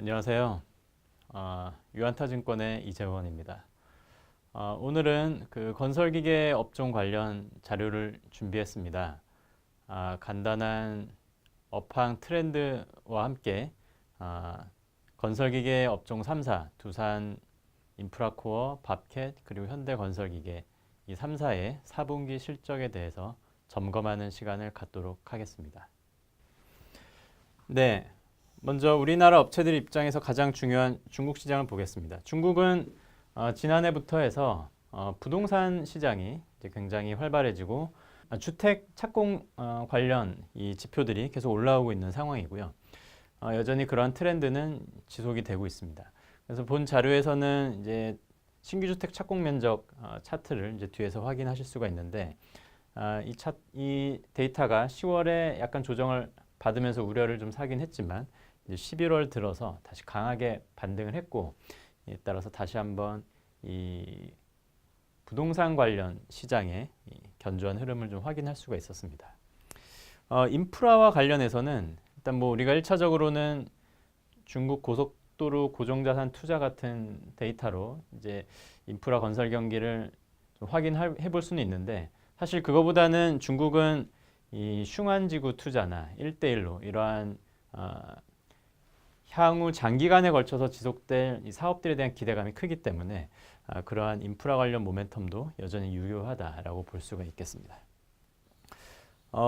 안녕하세요. 유한타증권의 이재원입니다. 오늘은 그 건설기계 업종 관련 자료를 준비했습니다. 간단한 업황 트렌드와 함께 건설기계 업종 3사, 두산 인프라코어, 밥캣, 그리고 현대건설기계 이 3사의 4분기 실적에 대해서 점검하는 시간을 갖도록 하겠습니다. 네, 먼저 우리나라 업체들 입장에서 가장 중요한 중국 시장을 보겠습니다. 중국은 지난해부터 해서 부동산 시장이 이제 굉장히 활발해지고 주택 착공 관련 이 지표들이 계속 올라오고 있는 상황이고요. 여전히 그러한 트렌드는 지속이 되고 있습니다. 그래서 본 자료에서는 이제 신규 주택 착공 면적 차트를 이제 뒤에서 확인하실 수가 있는데 이 데이터가 10월에 약간 조정을 받으면서 우려를 좀 사긴 했지만 이제 11월 들어서 다시 강하게 반등을 했고, 이에 따라서 다시 한번 이 부동산 관련 시장의 이 견조한 흐름을 좀 확인할 수가 있었습니다. 인프라와 관련해서는 일단 뭐 우리가 1차적으로는 중국 고속도로 고정자산 투자 같은 데이터로 이제 인프라 건설 경기를 좀 확인해 볼 수는 있는데, 사실 그거보다는 중국은 이 슝안지구 투자나 1대1로 이러한 향후 장기간에 걸쳐서 지속될 이 사업들에 대한 기대감이 크기 때문에 그러한 인프라 관련 모멘텀도 여전히 유효하다라고 볼 수가 있겠습니다.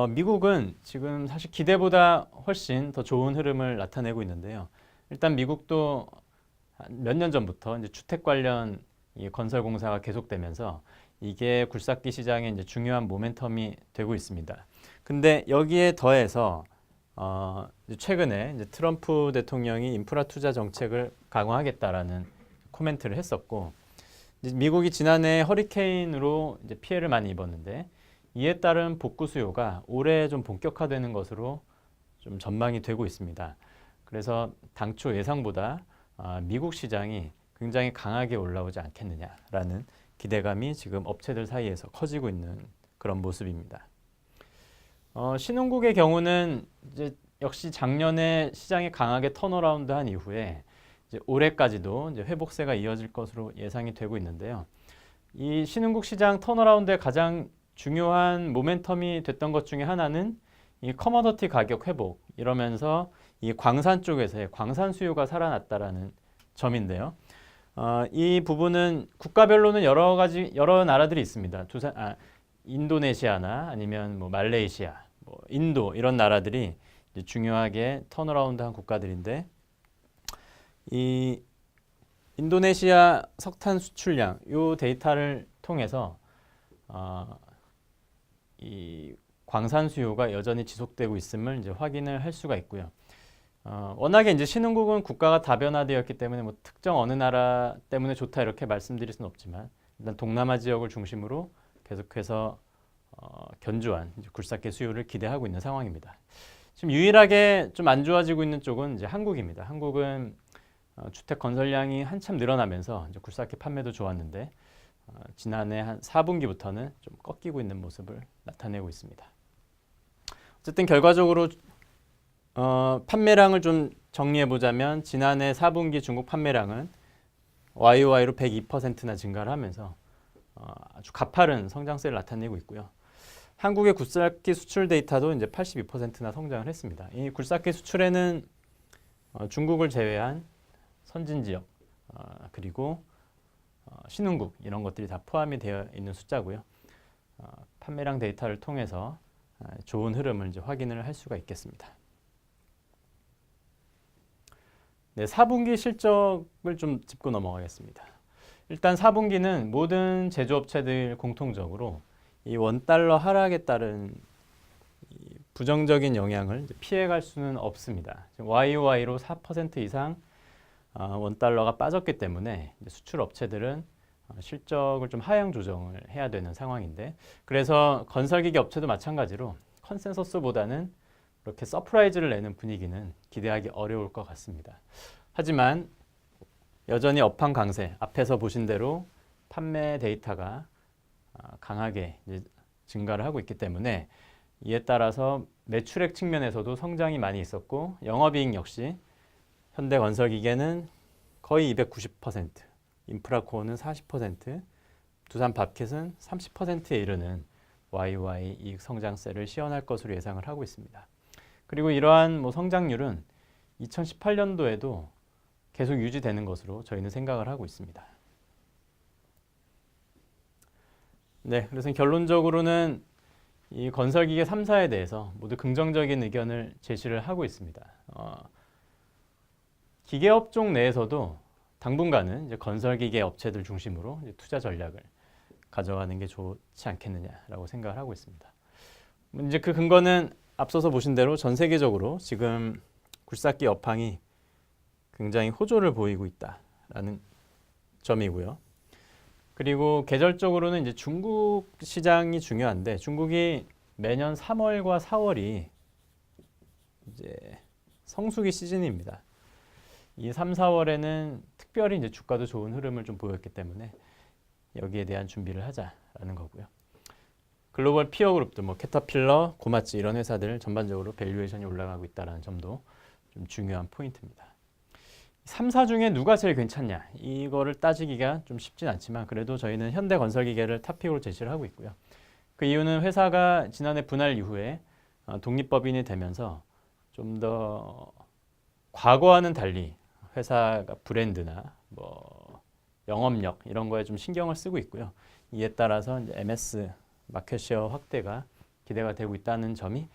미국은 지금 사실 기대보다 훨씬 더 좋은 흐름을 나타내고 있는데요. 일단 미국도 몇 년 전부터 이제 주택 관련 이 건설 공사가 계속되면서 이게 굴삭기 시장의 이제 중요한 모멘텀이 되고 있습니다. 근데 여기에 더해서 최근에 이제 트럼프 대통령이 인프라 투자 정책을 강화하겠다라는 코멘트를 했었고, 이제 미국이 지난해 허리케인으로 이제 피해를 많이 입었는데 이에 따른 복구 수요가 올해 좀 본격화되는 것으로 좀 전망이 되고 있습니다. 그래서 당초 예상보다 미국 시장이 굉장히 강하게 올라오지 않겠느냐라는 기대감이 지금 업체들 사이에서 커지고 있는 그런 모습입니다. 신흥국의 경우는 이제 역시 작년에 시장이 강하게 턴어라운드한 이후에 이제 올해까지도 이제 회복세가 이어질 것으로 예상이 되고 있는데요. 이 신흥국 시장 턴어라운드의 가장 중요한 모멘텀이 됐던 것 중에 하나는 이 커머더티 가격 회복, 이러면서 이 광산 쪽에서의 광산 수요가 살아났다라는 점인데요. 이 부분은 국가별로는 여러 나라들이 있습니다. 인도네시아나 아니면 뭐 말레이시아, 뭐 인도 이런 나라들이 이제 중요하게 턴어라운드한 국가들인데, 이 인도네시아 석탄 수출량 이 데이터를 통해서 이 광산 수요가 여전히 지속되고 있음을 이제 확인을 할 수가 있고요. 워낙에 이제 신흥국은 국가가 다변화되었기 때문에 뭐 특정 어느 나라 때문에 좋다 이렇게 말씀드릴 수는 없지만, 일단 동남아 지역을 중심으로 계속해서 견조한 이제 굴삭기 수요를 기대하고 있는 상황입니다. 지금 유일하게 좀 안 좋아지고 있는 쪽은 이제 한국입니다. 한국은 주택 건설량이 한참 늘어나면서 이제 굴삭기 판매도 좋았는데 지난해 한 4분기부터는 좀 꺾이고 있는 모습을 나타내고 있습니다. 어쨌든 결과적으로 판매량을 좀 정리해 보자면 지난해 4분기 중국 판매량은 YOY로 102%나 증가를 하면서 아주 가파른 성장세를 나타내고 있고요. 한국의 굴삭기 수출 데이터도 이제 82%나 성장을 했습니다. 이 굴삭기 수출에는 중국을 제외한 선진 지역 그리고 신흥국 이런 것들이 다 포함이 되어 있는 숫자고요. 판매량 데이터를 통해서 좋은 흐름을 이제 확인을 할 수가 있겠습니다. 네, 4분기 실적을 좀 짚고 넘어가겠습니다. 일단 4분기는 모든 제조업체들 공통적으로 이 원달러 하락에 따른 이 부정적인 영향을 피해갈 수는 없습니다. YOY로 4% 이상 원달러가 빠졌기 때문에 수출 업체들은 실적을 좀 하향 조정을 해야 되는 상황인데, 그래서 건설기계 업체도 마찬가지로 컨센서스보다는 이렇게 서프라이즈를 내는 분위기는 기대하기 어려울 것 같습니다. 하지만 여전히 업황 강세, 앞에서 보신 대로 판매 데이터가 강하게 이제 증가를 하고 있기 때문에 이에 따라서 매출액 측면에서도 성장이 많이 있었고, 영업이익 역시 현대건설기계는 거의 290%, 인프라코어는 40%, 두산밥켓은 30%에 이르는 YY 이익 성장세를 시현할 것으로 예상을 하고 있습니다. 그리고 이러한 성장률은 2018년도에도 계속 유지되는 것으로 저희는 생각을 하고 있습니다. 네, 그래서 결론적으로는 이 건설기계 3사에 대해서 모두 긍정적인 의견을 제시를 하고 있습니다. 기계업종 내에서도 당분간은 이제 건설기계 업체들 중심으로 이제 투자 전략을 가져가는 게 좋지 않겠느냐라고 생각을 하고 있습니다. 이제 그 근거는 앞서서 보신 대로 전 세계적으로 지금 굴삭기 업황이 굉장히 호조를 보이고 있다라는 점이고요. 그리고 계절적으로는 이제 중국 시장이 중요한데 중국이 매년 3월과 4월이 이제 성수기 시즌입니다. 이 3, 4월에는 특별히 이제 주가도 좋은 흐름을 좀 보였기 때문에 여기에 대한 준비를 하자라는 거고요. 글로벌 피어 그룹들 캐터필러, 고마츠 이런 회사들 전반적으로 밸류에이션이 올라가고 있다는 점도 좀 중요한 포인트입니다. 3사 중에 누가 제일 괜찮냐 이거를 따지기가 좀 쉽진 않지만 그래도 저희는 현대건설기계를 탑픽으로 제시를 하고 있고요. 그 이유는 회사가 지난해 분할 이후에 독립법인이 되면서 좀 더 과거와는 달리 회사가 브랜드나 영업력 이런 거에 좀 신경을 쓰고 있고요. 이에 따라서 이제 MS 마켓쉐어 확대가 기대가 되고 있다는 점이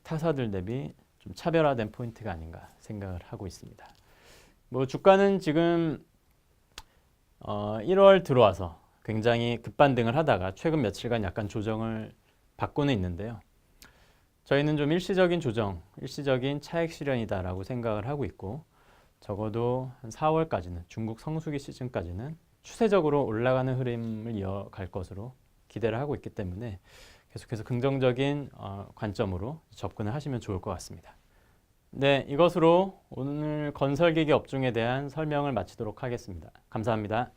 타사들 대비 좀 차별화된 포인트가 아닌가 생각을 하고 있습니다. 주가는 지금 1월 들어와서 굉장히 급반등을 하다가 최근 며칠간 약간 조정을 받고는 있는데요. 저희는 좀 일시적인 조정, 일시적인 차익 실현이다라고 생각을 하고 있고 적어도 한 4월까지는 중국 성수기 시즌까지는 추세적으로 올라가는 흐름을 이어갈 것으로 기대를 하고 있기 때문에 계속해서 긍정적인 관점으로 접근을 하시면 좋을 것 같습니다. 네, 이것으로 오늘 건설기계 업종에 대한 설명을 마치도록 하겠습니다. 감사합니다.